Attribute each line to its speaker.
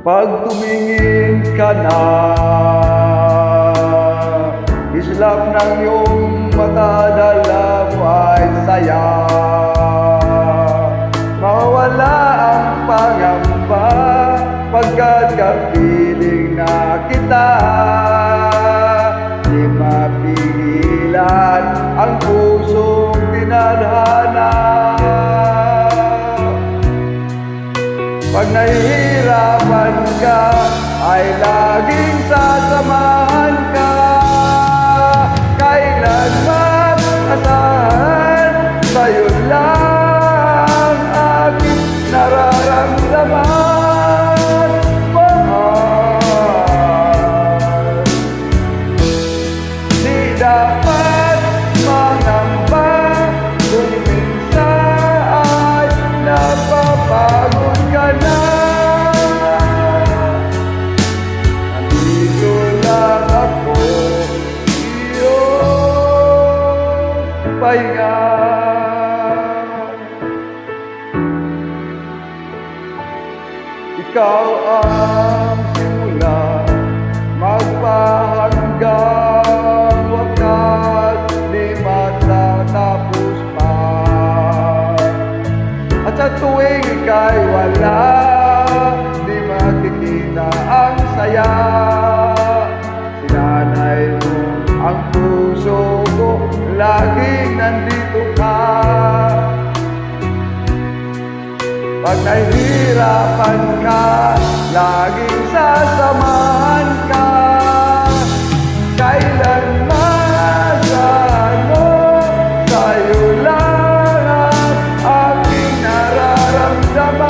Speaker 1: Pag tumingin ka na, islap ng iyong mata, dala mo ay saya. Mawala ang pangamba, pagkat kapiling na kita. Di mapigilan ang pusong tinadhana. Pag nahihirapan ka, ay laging sasamahan ka. Kailanman asahan, sa'yo lang aking nararamdaman. Mahal, di dapat mangamba kung minsan ay napapagod ka na. Nandito lang ako, iyong pahinga. Ikaw ang simula, magpahanggang wakas, di matatapos pa. At sa tuwing ika'y wala, di makikita ang saya. Sinanay mo ang puso ko, laging nandito ka. Pag nahihirapan ka, laging sasamahan ka. Kailanman saan mo, sa'yo lang ang aking nararamdaman.